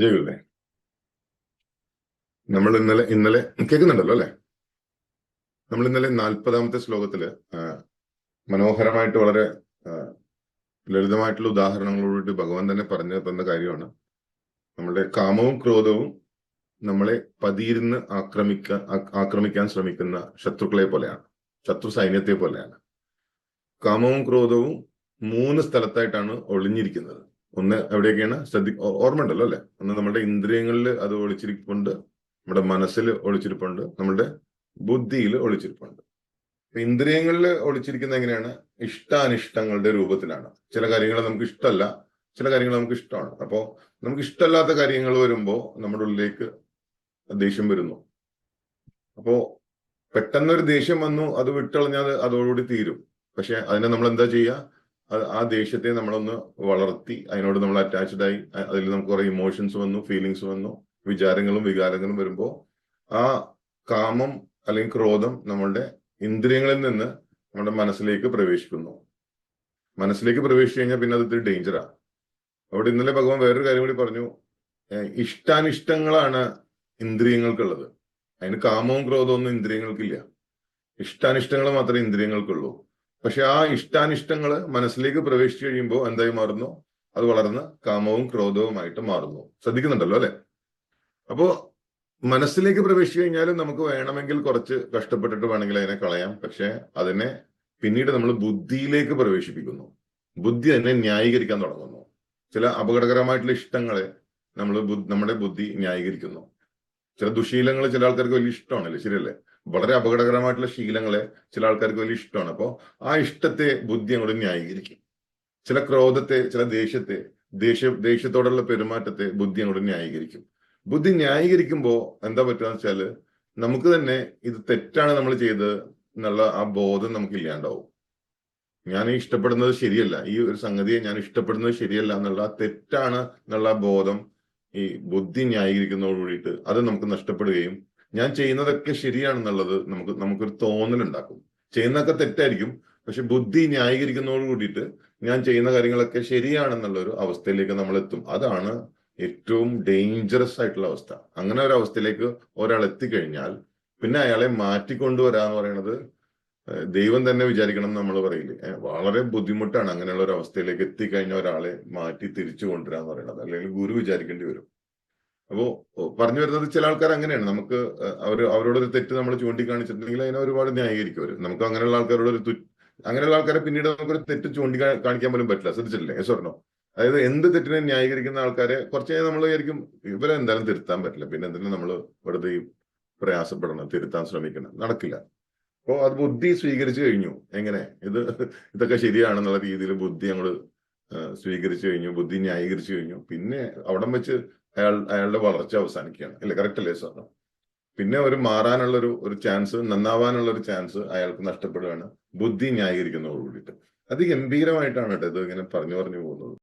ജയവില്ലേ? നമ്മൾ ഇന്നലെ കേൾക്കുന്നുണ്ടല്ലോ അല്ലെ? നമ്മൾ ഇന്നലെ 40ാമത്തെ ശ്ലോകത്തില് മനോഹരമായിട്ട് വളരെ ലളിതമായിട്ടുള്ള ഉദാഹരണങ്ങളോട് ഭഗവാൻ തന്നെ പറഞ്ഞു തന്ന കാര്യമാണ്. നമ്മളുടെ കാമവും ക്രോധവും നമ്മളെ പതിയിരുന്ന് ആക്രമിക്കാൻ ശ്രമിക്കുന്ന ശത്രുക്കളെ പോലെയാണ്, ശത്രു സൈന്യത്തെ പോലെയാണ്. കാമവും ക്രോധവും 3 സ്ഥലത്തായിട്ടാണ് ഒളിഞ്ഞിരിക്കുന്നത്. ഒന്ന് എവിടെയൊക്കെയാണ് ഓർമ്മ ഉണ്ടല്ലോ അല്ലെ? ഒന്ന് നമ്മുടെ ഇന്ദ്രിയങ്ങളിൽ അത് ഒളിച്ചിരിപ്പുണ്ട്, നമ്മുടെ മനസ്സിൽ ഒളിച്ചിരിപ്പുണ്ട്, നമ്മുടെ ബുദ്ധിയിൽ ഒളിച്ചിരിപ്പുണ്ട്. ഇന്ദ്രിയങ്ങളിൽ ഒളിച്ചിരിക്കുന്ന എങ്ങനെയാണ്? ഇഷ്ടാനിഷ്ടങ്ങളുടെ രൂപത്തിലാണ്. ചില കാര്യങ്ങൾ നമുക്ക് ഇഷ്ടമല്ല, ചില കാര്യങ്ങൾ നമുക്ക് ഇഷ്ടമാണ്. അപ്പോ നമുക്ക് ഇഷ്ടമല്ലാത്ത കാര്യങ്ങൾ വരുമ്പോ നമ്മുടെ ഉള്ളിലേക്ക് ദേഷ്യം വരുന്നു. അപ്പോ പെട്ടെന്നൊരു ദേഷ്യം വന്നു, അത് വിട്ടളഞ്ഞാൽ അതോടുകൂടി തീരും. പക്ഷെ അതിനെ നമ്മൾ എന്താ ചെയ്യുക? ആ ദേഷ്യത്തെ നമ്മളൊന്ന് വളർത്തി അതിനോട് നമ്മൾ അറ്റാച്ച്ഡ് ആയി, അതിൽ നമുക്ക് കുറെ ഇമോഷൻസ് വന്നു, ഫീലിങ്സ് വന്നു, വിചാരങ്ങളും വികാരങ്ങളും വരുമ്പോ ആ കാമം അല്ലെങ്കിൽ ക്രോധം നമ്മളുടെ ഇന്ദ്രിയങ്ങളിൽ നിന്ന് നമ്മുടെ മനസ്സിലേക്ക് പ്രവേശിക്കുന്നു. മനസ്സിലേക്ക് പ്രവേശിച്ചു കഴിഞ്ഞാൽ പിന്നെ അത് ഇത്തിരി ഡേഞ്ചറാ. അവിടെ ഇന്നലെ ഭഗവാൻ വേറൊരു കാര്യം കൂടി പറഞ്ഞു. ഇഷ്ടാനിഷ്ടങ്ങളാണ് ഇന്ദ്രിയങ്ങൾക്കുള്ളത്. അതിന് കാമവും ക്രോധവും ഒന്നും ഇന്ദ്രിയങ്ങൾക്കില്ല. ഇഷ്ടാനിഷ്ടങ്ങൾ മാത്രമേ ഇന്ദ്രിയങ്ങൾക്കുള്ളൂ. പക്ഷെ ആ ഇഷ്ടാനിഷ്ടങ്ങൾ മനസ്സിലേക്ക് പ്രവേശിച്ചു കഴിയുമ്പോൾ എന്തായി മാറുന്നു? അത് വളർന്ന് കാമവും ക്രോധവുമായിട്ട് മാറുന്നു. ശ്രദ്ധിക്കുന്നുണ്ടല്ലോ അല്ലെ? അപ്പോ മനസ്സിലേക്ക് പ്രവേശിച്ചു കഴിഞ്ഞാലും നമുക്ക് വേണമെങ്കിൽ കുറച്ച് കഷ്ടപ്പെട്ടിട്ട് വേണമെങ്കിൽ അതിനെ കളയാം. പക്ഷെ അതിനെ പിന്നീട് നമ്മൾ ബുദ്ധിയിലേക്ക് പ്രവേശിപ്പിക്കുന്നു. ബുദ്ധി അതിനെ ന്യായീകരിക്കാൻ തുടങ്ങുന്നു. ചില അപകടകരമായിട്ടുള്ള ഇഷ്ടങ്ങളെ നമ്മുടെ ബുദ്ധി ന്യായീകരിക്കുന്നു. ചില ദുശീലങ്ങൾ ചില ആൾക്കാർക്ക് വലിയ ഇഷ്ടമാണല്ലേ? ശരിയല്ലേ? വളരെ അപകടകരമായിട്ടുള്ള ശീലങ്ങളെ ചില ആൾക്കാർക്ക് വലിയ ഇഷ്ടമാണ്. അപ്പോൾ ആ ഇഷ്ടത്തെ ബുദ്ധി അങ്ങോട്ട് ന്യായീകരിക്കും. ചില ക്രോധത്തെ, ചില ദേഷ്യത്തോടുള്ള പെരുമാറ്റത്തെ ബുദ്ധി അങ്ങോട്ട് ന്യായീകരിക്കും. ബുദ്ധി ന്യായീകരിക്കുമ്പോ എന്താ പറ്റുക വെച്ചാല് നമുക്ക് തന്നെ ഇത് തെറ്റാണ് നമ്മൾ ചെയ്തത് എന്നുള്ള ആ ബോധം നമുക്ക് ഇല്ലാണ്ടാവും. ഞാൻ ഇഷ്ടപ്പെടുന്നത് ശരിയല്ല, ഈ ഒരു സംഗതിയെ ഞാൻ ഇഷ്ടപ്പെടുന്നത് ശരിയല്ല എന്നുള്ള തെറ്റാണ് എന്നുള്ള ബോധം ഈ ബുദ്ധി ന്യായീകരിക്കുന്നതോട് കൂടിയിട്ട് അത് നമുക്ക് നഷ്ടപ്പെടുകയും ഞാൻ ചെയ്യുന്നതൊക്കെ ശരിയാണെന്നുള്ളത് നമുക്കൊരു തോന്നലുണ്ടാക്കും. ചെയ്യുന്നതൊക്കെ തെറ്റായിരിക്കും, പക്ഷെ ബുദ്ധി ന്യായീകരിക്കുന്നതോട് കൂടിയിട്ട് ഞാൻ ചെയ്യുന്ന കാര്യങ്ങളൊക്കെ ശരിയാണെന്നുള്ള ഒരു അവസ്ഥയിലേക്ക് നമ്മൾ എത്തും. അതാണ് ഏറ്റവും ഡേഞ്ചറസ് ആയിട്ടുള്ള അവസ്ഥ. അങ്ങനെ ഒരു അവസ്ഥയിലേക്ക് ഒരാൾ എത്തിക്കഴിഞ്ഞാൽ പിന്നെ അയാളെ മാറ്റിക്കൊണ്ടുവരാന്ന് പറയുന്നത് ദൈവം തന്നെ വിചാരിക്കണം എന്ന് നമ്മൾ പറയില്ലേ? വളരെ ബുദ്ധിമുട്ടാണ് അങ്ങനെയുള്ള ഒരു അവസ്ഥയിലേക്ക് എത്തിക്കഴിഞ്ഞ ഒരാളെ മാറ്റി തിരിച്ചു കൊണ്ടുവരാന്ന് പറയുന്നത്. അല്ലെങ്കിൽ ഗുരു വിചാരിക്കേണ്ടി വരും. അപ്പോ പറഞ്ഞു വരുന്നത് ചില ആൾക്കാർ അങ്ങനെയാണ്. നമുക്ക് അവരോടൊരു തെറ്റ് നമ്മൾ ചൂണ്ടിക്കാണിച്ചിട്ടുണ്ടെങ്കിൽ അതിനെ ഒരുപാട് ന്യായീകരിക്കും അവർ. നമുക്ക് അങ്ങനെയുള്ള അങ്ങനെയുള്ള ആൾക്കാരെ പിന്നീട് നമുക്കൊരു തെറ്റ് കാണിക്കാൻ പോലും പറ്റില്ല. ശ്രദ്ധിച്ചിട്ടില്ലേ? സ്വർണ്ണോ, അതായത് എന്ത് തെറ്റിനെ ന്യായീകരിക്കുന്ന ആൾക്കാരെ കുറച്ച് നമ്മൾ വിചാരിക്കും ഇവരെ എന്തായാലും തിരുത്താൻ പറ്റില്ല, പിന്നെ എന്തിനാ നമ്മൾ വെറുതെ പ്രയാസപ്പെടണം, തിരുത്താൻ ശ്രമിക്കണം, നടക്കില്ല. അപ്പോ അത് ബുദ്ധി സ്വീകരിച്ചു കഴിഞ്ഞു. എങ്ങനെ ഇതൊക്കെ ശരിയാണെന്നുള്ള രീതിയിൽ ബുദ്ധി അങ്ങോട്ട് സ്വീകരിച്ചു കഴിഞ്ഞു, ബുദ്ധി ന്യായീകരിച്ചു കഴിഞ്ഞു. പിന്നെ അവിടം വെച്ച് അയാളുടെ വളർച്ച അവസാനിക്കുകയാണ്. അല്ലെ? കറക്റ്റ് അല്ലേ സാർ? പിന്നെ മാറാനുള്ള ഒരു ചാൻസ്, നന്നാവാനുള്ള ഒരു ചാൻസ് അയാൾക്ക് നഷ്ടപ്പെടുകയാണ് ബുദ്ധി ന്യായീകരിക്കുന്നതോട് കൂടിയിട്ട്. അതിഗംഭീരമായിട്ടാണ് കേട്ടോ ഇത് ഇങ്ങനെ പറഞ്ഞു പോകുന്നത്.